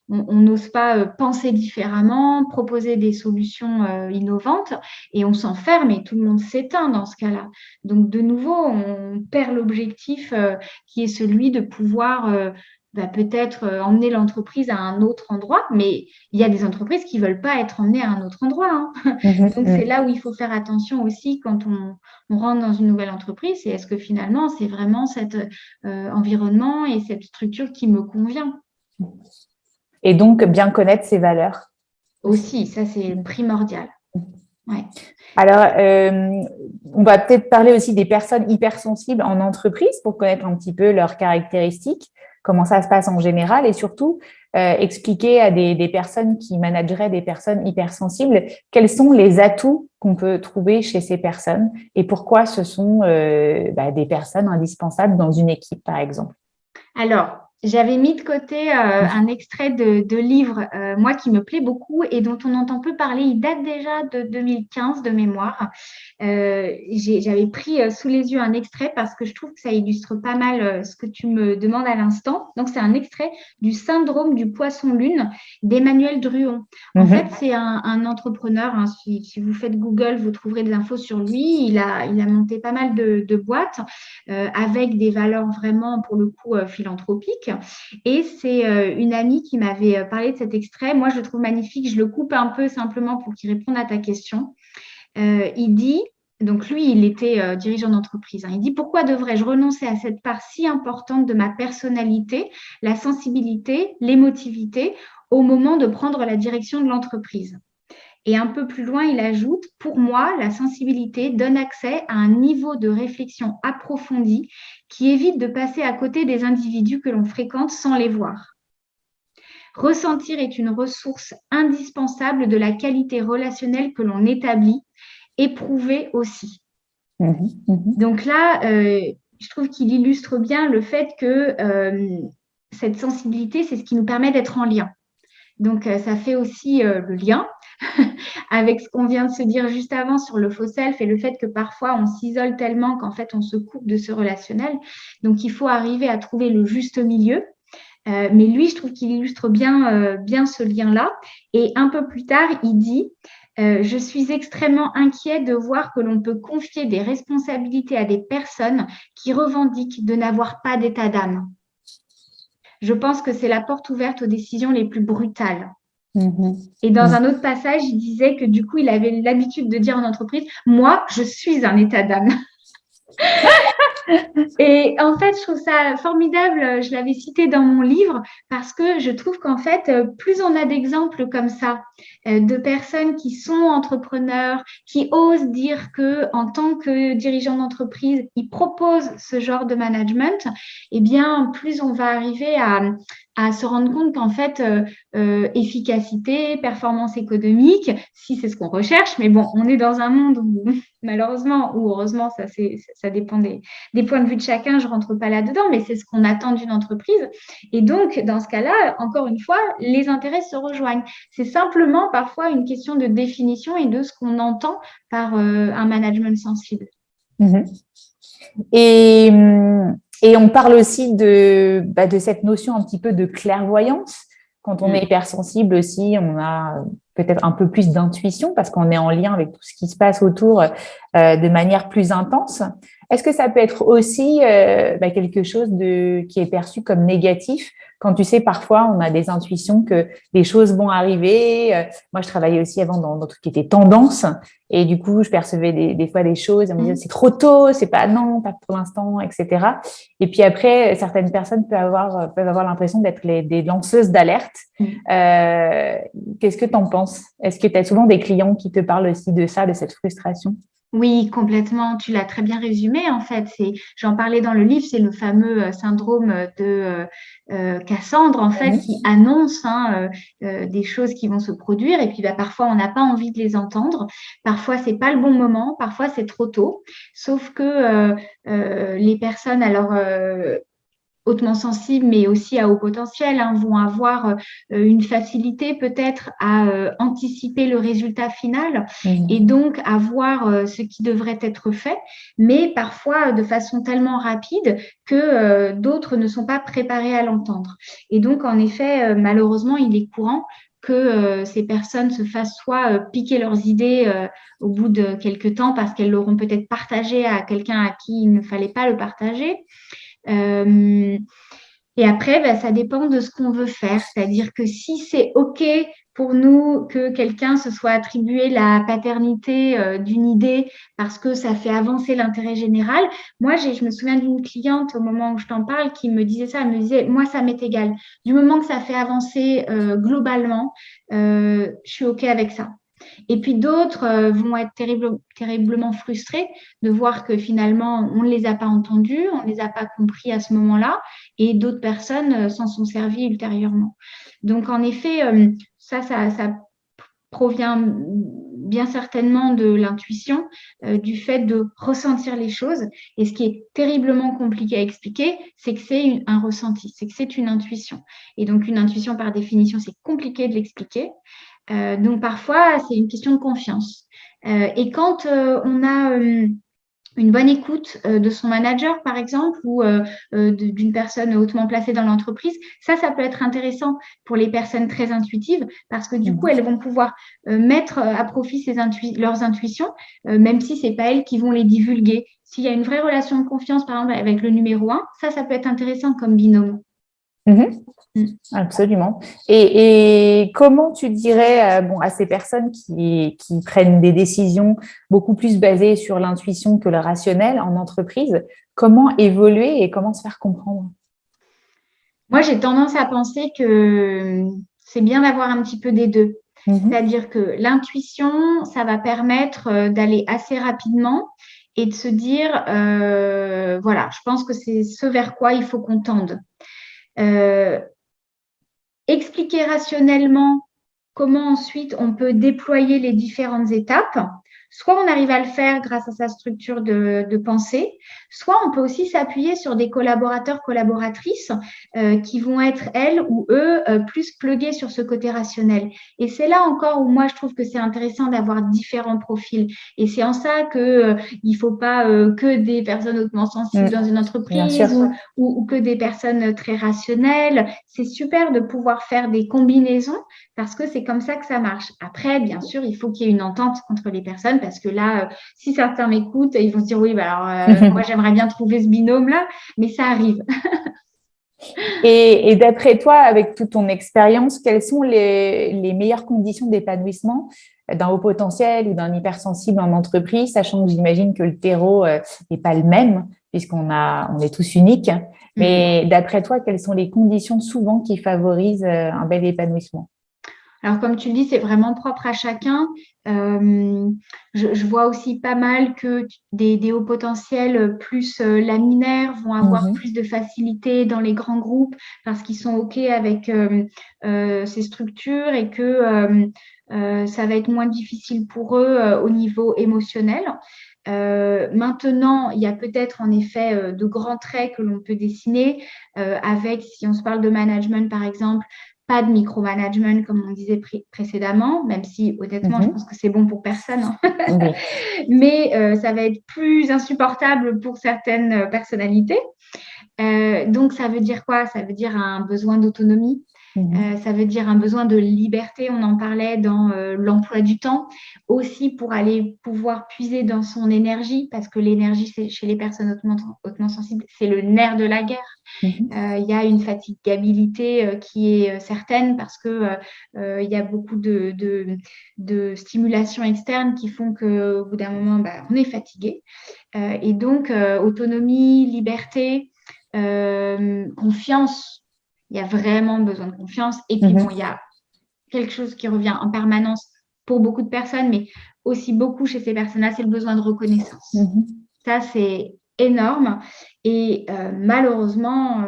on n'ose pas penser différemment, proposer des solutions innovantes et on s'enferme et tout le monde s'éteint dans ce cas-là. Donc, de nouveau, on perd l'objectif qui est celui de pouvoir peut-être emmener l'entreprise à un autre endroit, mais il y a des entreprises qui ne veulent pas être emmenées à un autre endroit, hein. Donc, c'est là où il faut faire attention aussi quand on rentre dans une nouvelle entreprise, c'est est-ce que finalement, c'est vraiment cet environnement et cette structure qui me convient. Et donc, bien connaître ses valeurs. Aussi, ça, c'est primordial. Ouais. Alors, on va peut-être parler aussi des personnes hypersensibles en entreprise pour connaître un petit peu leurs caractéristiques, comment ça se passe en général et surtout expliquer à des personnes qui manageraient des personnes hypersensibles quels sont les atouts qu'on peut trouver chez ces personnes et pourquoi ce sont des personnes indispensables dans une équipe, par exemple. Alors, j'avais mis de côté un extrait de livre, moi, qui me plaît beaucoup et dont on entend peu parler. Il date déjà de 2015 de mémoire. J'avais pris sous les yeux un extrait parce que je trouve que ça illustre pas mal ce que tu me demandes à l'instant. Donc, c'est un extrait du syndrome du poisson-lune d'Emmanuel Druon. En fait, c'est un entrepreneur. Hein, si vous faites Google, vous trouverez des infos sur lui. Il a monté pas mal de boîtes avec des valeurs vraiment, pour le coup, philanthropiques. Et c'est une amie qui m'avait parlé de cet extrait. Moi, je le trouve magnifique. Je le coupe un peu simplement pour qu'il réponde à ta question. Il dit, donc lui, il était dirigeant d'entreprise. Hein, il dit, pourquoi devrais-je renoncer à cette part si importante de ma personnalité, la sensibilité, l'émotivité, au moment de prendre la direction de l'entreprise? Et un peu plus loin, il ajoute, pour moi, la sensibilité donne accès à un niveau de réflexion approfondi qui évite de passer à côté des individus que l'on fréquente sans les voir. Ressentir est une ressource indispensable de la qualité relationnelle que l'on établit, éprouver aussi. Donc là, je trouve qu'il illustre bien le fait que cette sensibilité, c'est ce qui nous permet d'être en lien. Donc, ça fait aussi le lien avec ce qu'on vient de se dire juste avant sur le faux self et le fait que parfois on s'isole tellement qu'en fait on se coupe de ce relationnel. Donc il faut arriver à trouver le juste milieu Mais lui, je trouve qu'il illustre bien ce lien-là. Et un peu plus tard, il dit je suis extrêmement inquiet de voir que l'on peut confier des responsabilités à des personnes qui revendiquent de n'avoir pas d'état d'âme. Je pense que c'est la porte ouverte aux décisions les plus brutales. Et dans un autre passage, il disait que du coup, il avait l'habitude de dire en entreprise, moi, je suis un état d'âme. Et en fait, je trouve ça formidable. Je l'avais cité dans mon livre parce que je trouve qu'en fait, plus on a d'exemples comme ça, de personnes qui sont entrepreneurs, qui osent dire que en tant que dirigeant d'entreprise, ils proposent ce genre de management, eh bien, plus on va arriver à se rendre compte qu'en fait, efficacité, performance économique, si c'est ce qu'on recherche, mais bon, on est dans un monde où, malheureusement ou heureusement, ça dépend des points de vue de chacun, je ne rentre pas là-dedans, mais c'est ce qu'on attend d'une entreprise. Et donc, dans ce cas-là, encore une fois, les intérêts se rejoignent. C'est simplement parfois une question de définition et de ce qu'on entend par un management sensible. Et, et on parle aussi de cette notion un petit peu de clairvoyance. Quand on est hypersensible aussi, on a peut-être un peu plus d'intuition parce qu'on est en lien avec tout ce qui se passe autour de manière plus intense. Est-ce que ça peut être aussi quelque chose qui est perçu comme négatif quand tu sais, parfois, on a des intuitions que les choses vont arriver. Moi, je travaillais aussi avant dans tout ce qui était tendance. Et du coup, je percevais des fois des choses. Et on me disait, c'est trop tôt, c'est pas, non, pas pour l'instant, etc. Et puis après, certaines personnes peuvent avoir l'impression d'être des lanceuses d'alerte. Qu'est-ce que tu en penses? Est-ce que tu as souvent des clients qui te parlent aussi de ça, de cette frustration? Oui, complètement. Tu l'as très bien résumé, en fait. J'en parlais dans le livre, c'est le fameux syndrome de Cassandre, en fait, qui annonce des choses qui vont se produire. Et puis, parfois, on n'a pas envie de les entendre. Parfois, c'est pas le bon moment. Parfois, c'est trop tôt. Sauf que les personnes, alors hautement sensibles, mais aussi à haut potentiel, vont avoir une facilité peut-être à anticiper le résultat final et donc à voir ce qui devrait être fait, mais parfois de façon tellement rapide que d'autres ne sont pas préparés à l'entendre. Et donc, en effet, malheureusement, il est courant que ces personnes se fassent soit piquer leurs idées au bout de quelques temps parce qu'elles l'auront peut-être partagé à quelqu'un à qui il ne fallait pas le partager, et après, ça dépend de ce qu'on veut faire. C'est-à-dire que si c'est OK pour nous que quelqu'un se soit attribué la paternité d'une idée parce que ça fait avancer l'intérêt général, moi, je me souviens d'une cliente au moment où je t'en parle qui me disait ça. Elle me disait, moi, ça m'est égal. Du moment que ça fait avancer globalement, je suis OK avec ça. Et puis d'autres vont être terriblement frustrés de voir que finalement, on ne les a pas entendus, on ne les a pas compris à ce moment-là, et d'autres personnes s'en sont servies ultérieurement. Donc, en effet, ça provient bien certainement de l'intuition, du fait de ressentir les choses. Et ce qui est terriblement compliqué à expliquer, c'est que c'est un ressenti, c'est que c'est une intuition. Et donc, une intuition, par définition, c'est compliqué de l'expliquer. Donc parfois, c'est une question de confiance. Et quand on a une bonne écoute de son manager, par exemple, ou d'une personne hautement placée dans l'entreprise, ça peut être intéressant pour les personnes très intuitives parce que du coup, elles vont pouvoir mettre à profit leurs intuitions, même si ce n'est pas elles qui vont les divulguer. S'il y a une vraie relation de confiance, par exemple, avec le numéro 1, ça peut être intéressant comme binôme. Absolument. Et comment tu dirais à ces personnes qui prennent des décisions beaucoup plus basées sur l'intuition que le rationnel en entreprise, comment évoluer et comment se faire comprendre? Moi, j'ai tendance à penser que c'est bien d'avoir un petit peu des deux. C'est-à-dire que l'intuition, ça va permettre d'aller assez rapidement et de se dire, voilà, je pense que c'est ce vers quoi il faut qu'on tende. Expliquer rationnellement comment ensuite on peut déployer les différentes étapes. Soit on arrive à le faire grâce à sa structure de pensée, soit on peut aussi s'appuyer sur des collaborateurs, collaboratrices qui vont être, elles ou eux, plus plugués sur ce côté rationnel. Et c'est là encore où moi, je trouve que c'est intéressant d'avoir différents profils. Et c'est en ça que il ne faut pas que des personnes hautement sensibles dans une entreprise ou que des personnes très rationnelles. C'est super de pouvoir faire des combinaisons parce que c'est comme ça que ça marche. Après, bien sûr, il faut qu'il y ait une entente entre les personnes parce que là, si certains m'écoutent, ils vont se dire oui, bah alors moi j'aimerais bien trouver ce binôme-là, mais ça arrive. Et d'après toi, avec toute ton expérience, quelles sont les meilleures conditions d'épanouissement d'un haut potentiel ou d'un hypersensible en entreprise, sachant que j'imagine que le terreau n'est pas le même on est tous uniques. Mais d'après toi, quelles sont les conditions souvent qui favorisent un bel épanouissement? Alors, comme tu le dis, c'est vraiment propre à chacun. Je vois aussi pas mal que des hauts potentiels plus laminaires vont avoir plus de facilité dans les grands groupes parce qu'ils sont OK avec ces structures et que ça va être moins difficile pour eux au niveau émotionnel. Maintenant, il y a peut-être en effet de grands traits que l'on peut dessiner avec, si on se parle de management par exemple, pas de micromanagement comme on disait précédemment, même si honnêtement, je pense que c'est bon pour personne. Hein. Mais ça va être plus insupportable pour certaines personnalités. Donc, ça veut dire quoi? Ça veut dire un besoin d'autonomie. Ça veut dire un besoin de liberté, on en parlait dans l'emploi du temps, aussi pour aller pouvoir puiser dans son énergie, parce que l'énergie, chez les personnes hautement sensibles, c'est le nerf de la guerre. Il y a une fatigabilité qui est certaine parce que il y a beaucoup de stimulations externes qui font qu'au bout d'un moment, on est fatigué. Et donc, autonomie, liberté, confiance. Il y a vraiment besoin de confiance. Et puis, bon, il y a quelque chose qui revient en permanence pour beaucoup de personnes, mais aussi beaucoup chez ces personnes-là, c'est le besoin de reconnaissance. Ça, c'est énorme. Et malheureusement,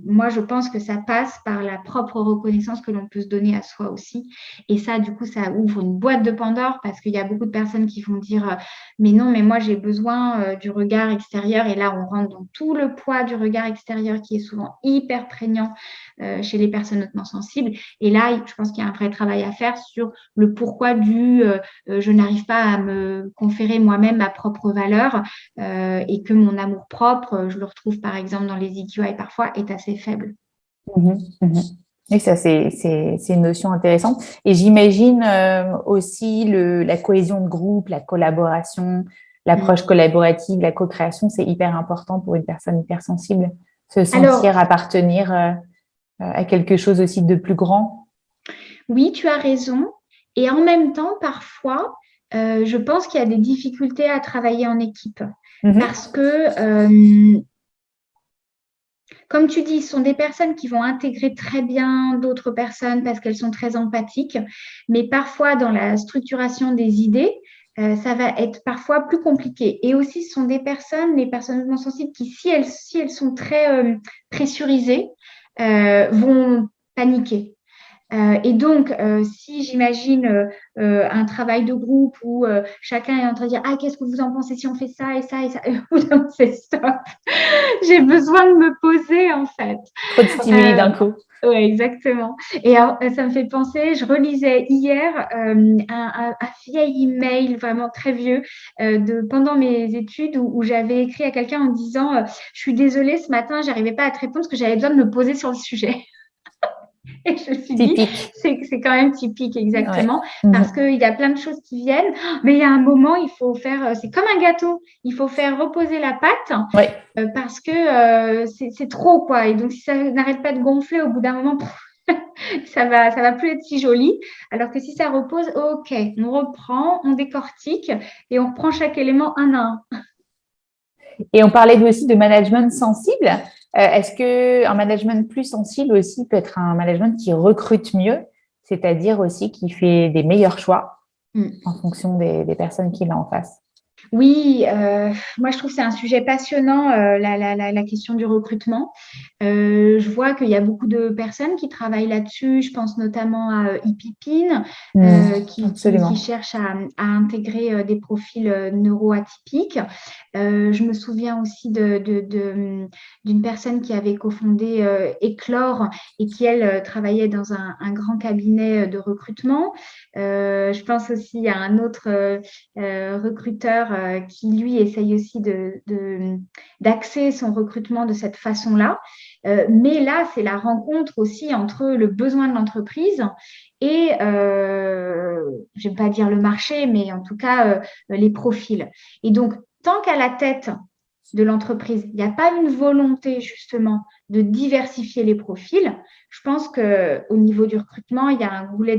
moi, je pense que ça passe par la propre reconnaissance que l'on peut se donner à soi aussi. Et ça, du coup, ça ouvre une boîte de Pandore parce qu'il y a beaucoup de personnes qui vont dire mais non, mais moi, j'ai besoin du regard extérieur. Et là, on rentre dans tout le poids du regard extérieur qui est souvent hyper prégnant chez les personnes hautement sensibles. Et là, je pense qu'il y a un vrai travail à faire sur le pourquoi du je n'arrive pas à me conférer moi-même ma propre valeur et que mon amour-propre, je le retrouve par exemple dans les EQI parfois, est assez faible. Et ça, c'est une notion intéressante. Et j'imagine aussi la cohésion de groupe, la collaboration, l'approche collaborative, la co-création, c'est hyper important pour une personne hypersensible. Se sentir appartenir à quelque chose aussi de plus grand. Oui, tu as raison. Et en même temps, parfois, je pense qu'il y a des difficultés à travailler en équipe. Parce que, comme tu dis, ce sont des personnes qui vont intégrer très bien d'autres personnes parce qu'elles sont très empathiques. Mais parfois, dans la structuration des idées, ça va être parfois plus compliqué. Et aussi, ce sont des personnes, les personnes non sensibles, qui, si elles sont très pressurisées, vont paniquer. Et donc, si j'imagine un travail de groupe où chacun est en train de dire « Ah, qu'est-ce que vous en pensez si on fait ça et ça et ça ?» C'est stop. J'ai besoin de me poser, en fait. Trop de stimuli d'un coup. Oui, exactement. Et alors, ça me fait penser, je relisais hier un vieil email vraiment très vieux pendant mes études où j'avais écrit à quelqu'un en disant je suis désolée, ce matin, je n'arrivais pas à te répondre parce que j'avais besoin de me poser sur le sujet. » Et je me suis dit, c'est quand même typique, exactement, parce qu'il y a plein de choses qui viennent, mais il y a un moment, il faut faire, c'est comme un gâteau, il faut faire reposer la pâte parce que c'est trop, quoi. Et donc, si ça n'arrête pas de gonfler, au bout d'un moment, ça va plus être si joli. Alors que si ça repose, ok, on reprend, on décortique et on reprend chaque élément un à un. Et on parlait aussi de management sensible. Est-ce qu'un management plus sensible aussi peut être un management qui recrute mieux, c'est-à-dire aussi qui fait des meilleurs choix en fonction des personnes qu'il a en face? Oui, moi je trouve que c'est un sujet passionnant, la question du recrutement. Je vois qu'il y a beaucoup de personnes qui travaillent là-dessus. Je pense notamment à Ipipine, qui Absolument. cherche à intégrer des profils neuroatypiques. Je me souviens aussi d'une personne qui avait cofondé Éclore et qui, elle, travaillait dans un grand cabinet de recrutement. Je pense aussi à un autre recruteur qui, lui, essaye aussi d'axer son recrutement de cette façon-là. Mais là, c'est la rencontre aussi entre le besoin de l'entreprise et, je ne vais pas dire le marché, mais en tout cas, les profils. Et donc, tant qu'à la tête de l'entreprise, il n'y a pas une volonté justement de diversifier les profils, je pense qu'au niveau du recrutement, il y a un goulet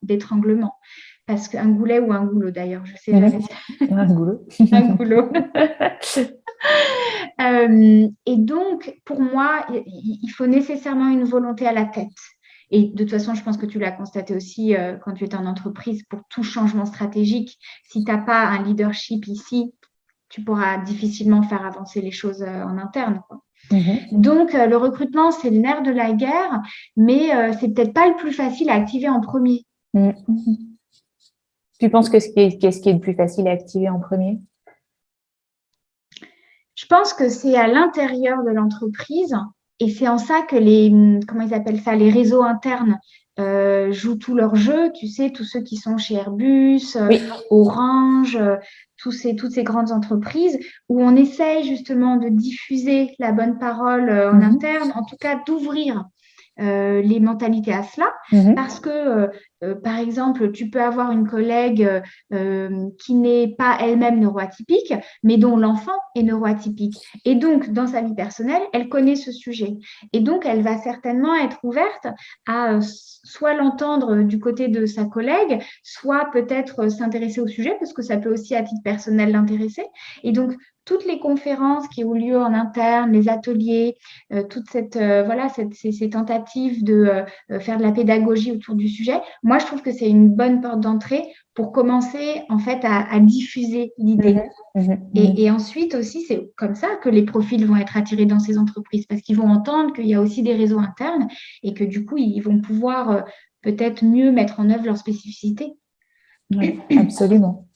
d'étranglement. Parce qu'un goulet ou un goulot d'ailleurs, je ne sais jamais. Un goulot. Un goulot. Et donc, pour moi, il faut nécessairement une volonté à la tête. Et de toute façon, je pense que tu l'as constaté aussi quand tu es en entreprise, pour tout changement stratégique. Si tu n'as pas un leadership ici, tu pourras difficilement faire avancer les choses en interne, quoi. Donc, le recrutement, c'est le nerf de la guerre, mais c'est peut-être pas le plus facile à activer en premier. Tu penses que qu'est-ce qui est le plus facile à activer en premier? Je pense que c'est à l'intérieur de l'entreprise et c'est en ça que comment ils appellent ça, les réseaux internes jouent tout leur jeu. Tu sais, tous ceux qui sont chez Airbus, Oui. Orange, toutes ces grandes entreprises où on essaye justement de diffuser la bonne parole en interne, en tout cas d'ouvrir les mentalités à cela, parce que, par exemple, tu peux avoir une collègue qui n'est pas elle-même neuroatypique, mais dont l'enfant est neuroatypique. Et donc, dans sa vie personnelle, elle connaît ce sujet. Et donc, elle va certainement être ouverte à soit l'entendre du côté de sa collègue, soit peut-être s'intéresser au sujet, parce que ça peut aussi, à titre personnel, l'intéresser. Et donc, toutes les conférences qui ont lieu en interne, les ateliers, toute ces tentatives de faire de la pédagogie autour du sujet, moi, je trouve que c'est une bonne porte d'entrée pour commencer en fait à diffuser l'idée. Et ensuite aussi, c'est comme ça que les profils vont être attirés dans ces entreprises parce qu'ils vont entendre qu'il y a aussi des réseaux internes et que du coup, ils vont pouvoir peut-être mieux mettre en œuvre leurs spécificités. Oui, absolument.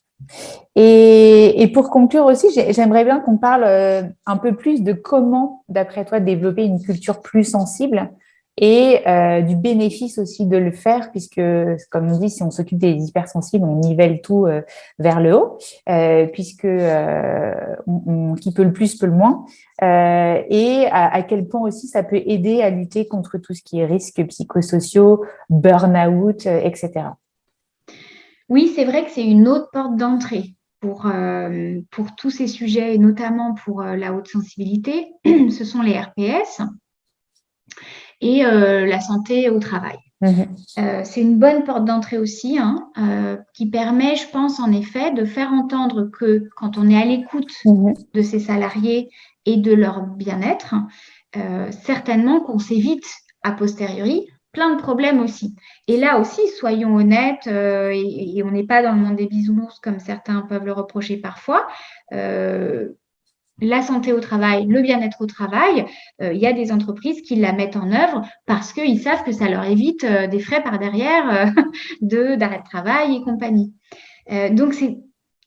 Et pour conclure aussi, j'aimerais bien qu'on parle un peu plus de comment, d'après toi, développer une culture plus sensible et du bénéfice aussi de le faire, puisque, comme on dit, si on s'occupe des hypersensibles, on nivelle tout vers le haut, puisque qui peut le plus peut le moins, et à quel point aussi ça peut aider à lutter contre tout ce qui est risques psychosociaux, burn-out, etc. Oui, c'est vrai que c'est une autre porte d'entrée pour tous ces sujets, et notamment pour la haute sensibilité. Ce sont les RPS et la santé au travail. C'est une bonne porte d'entrée aussi, qui permet, je pense, en effet, de faire entendre que quand on est à l'écoute de ses salariés et de leur bien-être, certainement qu'on s'évite a posteriori plein de problèmes aussi. Et là aussi, soyons honnêtes, et on n'est pas dans le monde des bisounours comme certains peuvent le reprocher parfois. La santé au travail, le bien-être au travail, il y a des entreprises qui la mettent en œuvre parce qu'ils savent que ça leur évite des frais par derrière d'arrêt de travail et compagnie. Donc, c'est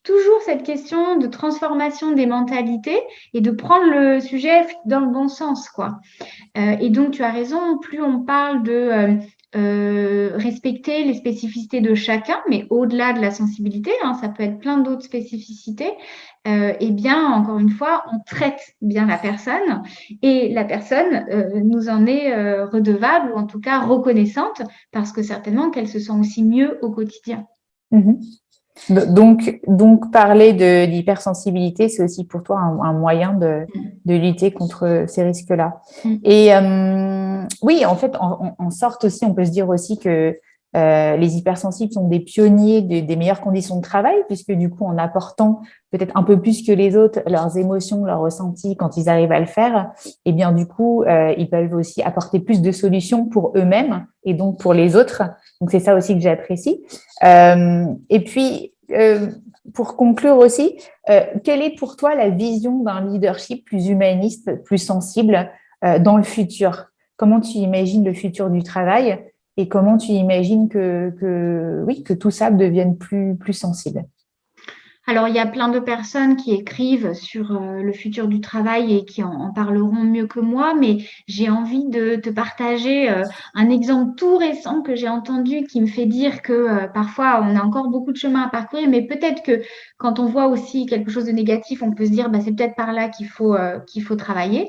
toujours cette question de transformation des mentalités et de prendre le sujet dans le bon sens, quoi. Et donc, tu as raison, plus on parle de respecter les spécificités de chacun, mais au-delà de la sensibilité, ça peut être plein d'autres spécificités, et bien, encore une fois, on traite bien la personne et la personne nous en est redevable ou en tout cas reconnaissante parce que certainement qu'elle se sent aussi mieux au quotidien. Donc parler d'hypersensibilité, c'est aussi pour toi un moyen de lutter contre ces risques-là. Et oui, en fait, en sorte aussi, on peut se dire aussi que les hypersensibles sont des pionniers des meilleures conditions de travail, puisque du coup, en apportant peut-être un peu plus que les autres leurs émotions, leurs ressentis quand ils arrivent à le faire, et bien du coup, ils peuvent aussi apporter plus de solutions pour eux-mêmes et donc pour les autres. Donc c'est ça aussi que j'apprécie. Et puis pour conclure aussi, quelle est pour toi la vision d'un leadership plus humaniste, plus sensible dans le futur? Comment tu imagines le futur du travail et comment tu imagines que tout ça devienne plus sensible? Alors, il y a plein de personnes qui écrivent sur le futur du travail et qui en parleront mieux que moi, mais j'ai envie de te partager un exemple tout récent que j'ai entendu qui me fait dire que parfois on a encore beaucoup de chemin à parcourir, mais peut-être que quand on voit aussi quelque chose de négatif, on peut se dire bah, c'est peut-être par là qu'il faut travailler.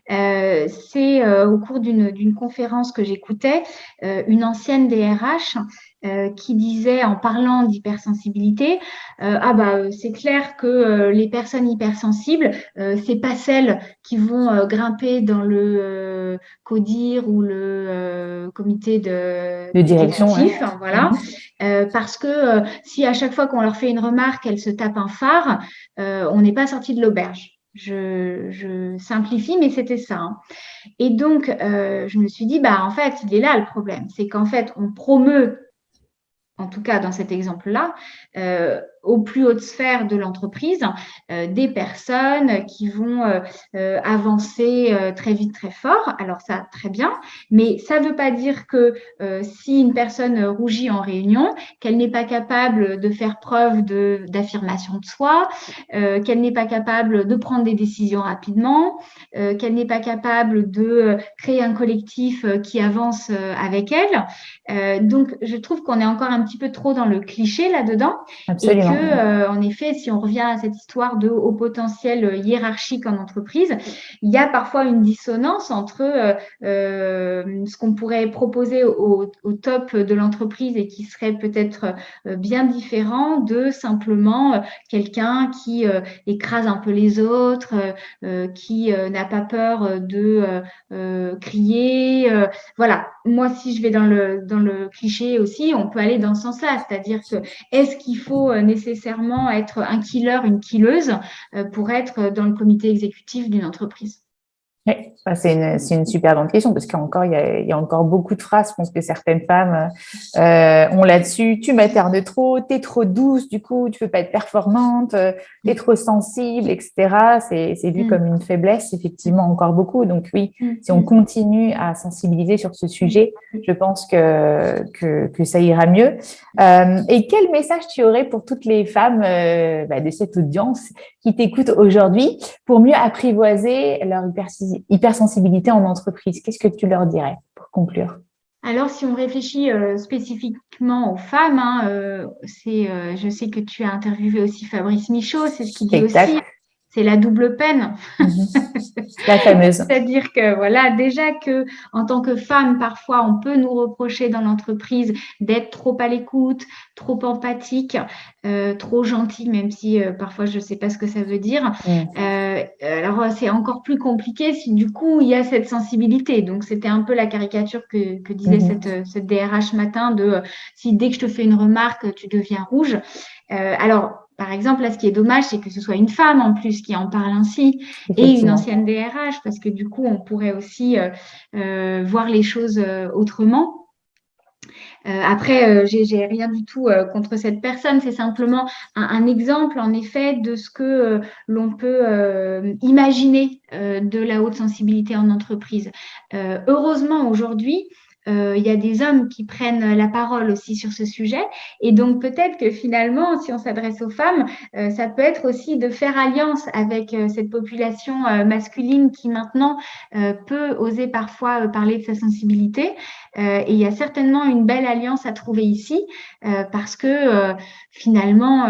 C'est au cours d'une conférence que j'écoutais, une ancienne DRH qui disait en parlant d'hypersensibilité, c'est clair que les personnes hypersensibles, c'est pas celles qui vont grimper dans le CODIR ou le comité De direction, hein. d'exécutif, hein, voilà, parce que si à chaque fois qu'on leur fait une remarque, elles se tapent un phare, on n'est pas sorti de l'auberge. Je simplifie, mais c'était ça, hein. Et donc, je me suis dit, bah, en fait, il est là le problème. C'est qu'en fait, on promeut, en tout cas dans cet exemple-là, aux plus hautes sphères de l'entreprise, des personnes qui vont avancer très vite, très fort. Alors ça, très bien, mais ça ne veut pas dire que si une personne rougit en réunion, qu'elle n'est pas capable de faire preuve d'affirmation de soi, qu'elle n'est pas capable de prendre des décisions rapidement, qu'elle n'est pas capable de créer un collectif qui avance avec elle. Donc, je trouve qu'on est encore un petit peu trop dans le cliché là-dedans et Absolument. que, en effet, si on revient à cette histoire de haut potentiel hiérarchique en entreprise, il y a parfois une dissonance entre ce qu'on pourrait proposer au top de l'entreprise et qui serait peut-être bien différent de simplement quelqu'un qui écrase un peu les autres, qui n'a pas peur de crier. Voilà, moi, si je vais dans le cliché aussi, on peut aller dans ce sens-là, c'est-à-dire que est-ce qu'il faut nécessairement être un killer, une killeuse pour être dans le comité exécutif d'une entreprise? Oui, c'est une super bonne question parce il y a encore beaucoup de phrases. Je pense que certaines femmes ont là-dessus. Tu maternes trop, t'es trop douce, du coup, tu peux pas être performante, t'es trop sensible, etc. C'est vu comme une faiblesse, effectivement, encore beaucoup. Donc oui, si on continue à sensibiliser sur ce sujet, je pense que ça ira mieux. Et quel message tu aurais pour toutes les femmes de cette audience qui t'écoutent aujourd'hui pour mieux apprivoiser leur hypersensibilité en entreprise? Qu'est-ce que tu leur dirais pour conclure? Alors, si on réfléchit spécifiquement aux femmes, hein, je sais que tu as interviewé aussi Fabrice Michaud, c'est ce qu'il dit aussi, Exact. c'est la double peine. La fameuse. C'est-à-dire que voilà, déjà que en tant que femme, parfois, on peut nous reprocher dans l'entreprise d'être trop à l'écoute, trop empathique, trop gentille, même si parfois je ne sais pas ce que ça veut dire. Alors c'est encore plus compliqué si du coup il y a cette sensibilité. Donc c'était un peu la caricature que disait cette DRH ce matin de si dès que je te fais une remarque, tu deviens rouge. Alors par exemple, là, ce qui est dommage, c'est que ce soit une femme en plus qui en parle ainsi et une ancienne DRH, parce que du coup, on pourrait aussi voir les choses autrement. Après, j'ai rien du tout contre cette personne. C'est simplement un exemple, en effet, de ce que l'on peut imaginer de la haute sensibilité en entreprise. Heureusement, aujourd'hui, il y a des hommes qui prennent la parole aussi sur ce sujet. Et donc, peut-être que finalement, si on s'adresse aux femmes, ça peut être aussi de faire alliance avec cette population masculine qui maintenant peut oser parfois parler de sa sensibilité. Et il y a certainement une belle alliance à trouver ici parce que finalement,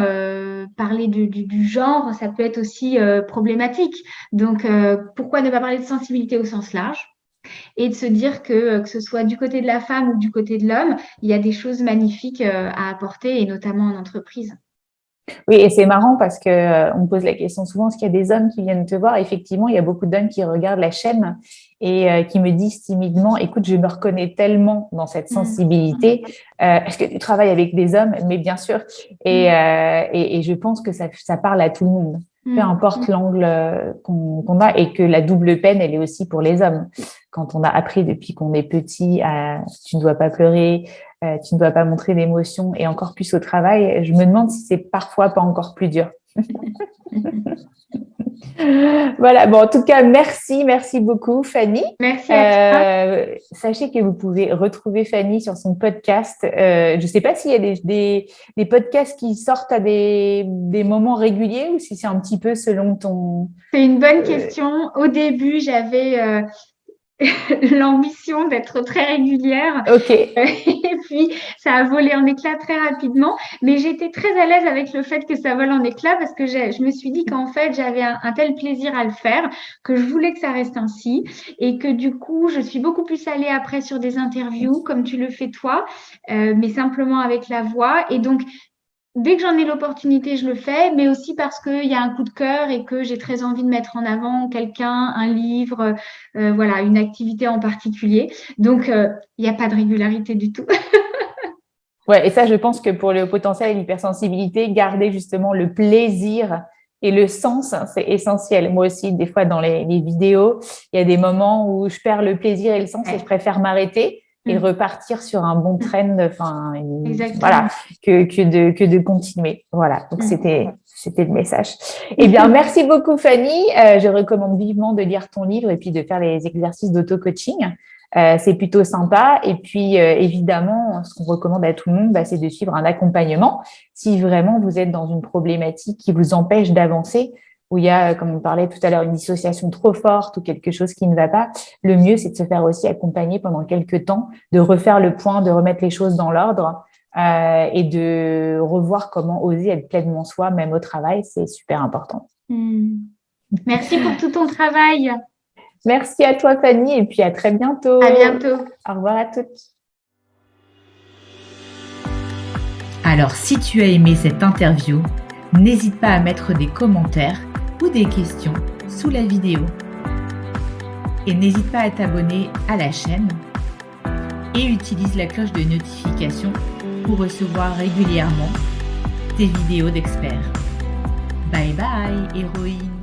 parler du genre, ça peut être aussi problématique. Donc, pourquoi ne pas parler de sensibilité au sens large? Et de se dire que ce soit du côté de la femme ou du côté de l'homme, il y a des choses magnifiques à apporter, et notamment en entreprise. Oui, et c'est marrant parce que on me pose la question souvent, est-ce qu'il y a des hommes qui viennent te voir? Effectivement, il y a beaucoup d'hommes qui regardent la chaîne et qui me disent timidement, écoute, je me reconnais tellement dans cette sensibilité. Est-ce que tu travailles avec des hommes? Mais bien sûr. Et je pense que ça parle à tout le monde, peu importe l'angle qu'on a, et que la double peine, elle est aussi pour les hommes. Quand on a appris depuis qu'on est petit à tu ne dois pas pleurer, tu ne dois pas montrer d'émotion et encore plus au travail. Je me demande si c'est parfois pas encore plus dur. Voilà, bon, en tout cas, merci beaucoup, Fanny. Merci à toi. Sachez que vous pouvez retrouver Fanny sur son podcast. Je ne sais pas s'il y a des podcasts qui sortent à des moments réguliers ou si c'est un petit peu selon ton… C'est une bonne question. Au début, j'avais l'ambition d'être très régulière. Ok. Et puis, ça a volé en éclats très rapidement. Mais j'étais très à l'aise avec le fait que ça vole en éclats parce que je me suis dit qu'en fait, j'avais un tel plaisir à le faire que je voulais que ça reste ainsi. Et que du coup, je suis beaucoup plus allée après sur des interviews comme tu le fais toi, mais simplement avec la voix. Et donc, dès que j'en ai l'opportunité, je le fais, mais aussi parce qu'il y a un coup de cœur et que j'ai très envie de mettre en avant quelqu'un, un livre, voilà, une activité en particulier. Donc, il n'y a pas de régularité du tout. Ouais, et ça, je pense que pour le potentiel et l'hypersensibilité, garder justement le plaisir et le sens, c'est essentiel. Moi aussi, des fois, dans les vidéos, il y a des moments où je perds le plaisir et le sens et je préfère m'arrêter et repartir sur un bon trend, enfin, voilà, que de continuer. Voilà. Donc, c'était le message. Eh bien, merci beaucoup, Fanny. Je recommande vivement de lire ton livre et puis de faire les exercices d'auto-coaching. C'est plutôt sympa. Et puis, évidemment, ce qu'on recommande à tout le monde, c'est de suivre un accompagnement. Si vraiment vous êtes dans une problématique qui vous empêche d'avancer, où il y a, comme on parlait tout à l'heure, une dissociation trop forte ou quelque chose qui ne va pas, le mieux, c'est de se faire aussi accompagner pendant quelques temps, de refaire le point, de remettre les choses dans l'ordre et de revoir comment oser être pleinement soi, même au travail. C'est super important. Merci pour tout ton travail. Merci à toi, Fanny, et puis à très bientôt. À bientôt. Au revoir à toutes. Alors, si tu as aimé cette interview, n'hésite pas à mettre des commentaires ou des questions sous la vidéo. Et n'hésite pas à t'abonner à la chaîne et utilise la cloche de notification pour recevoir régulièrement tes vidéos d'experts. Bye bye, héroïne!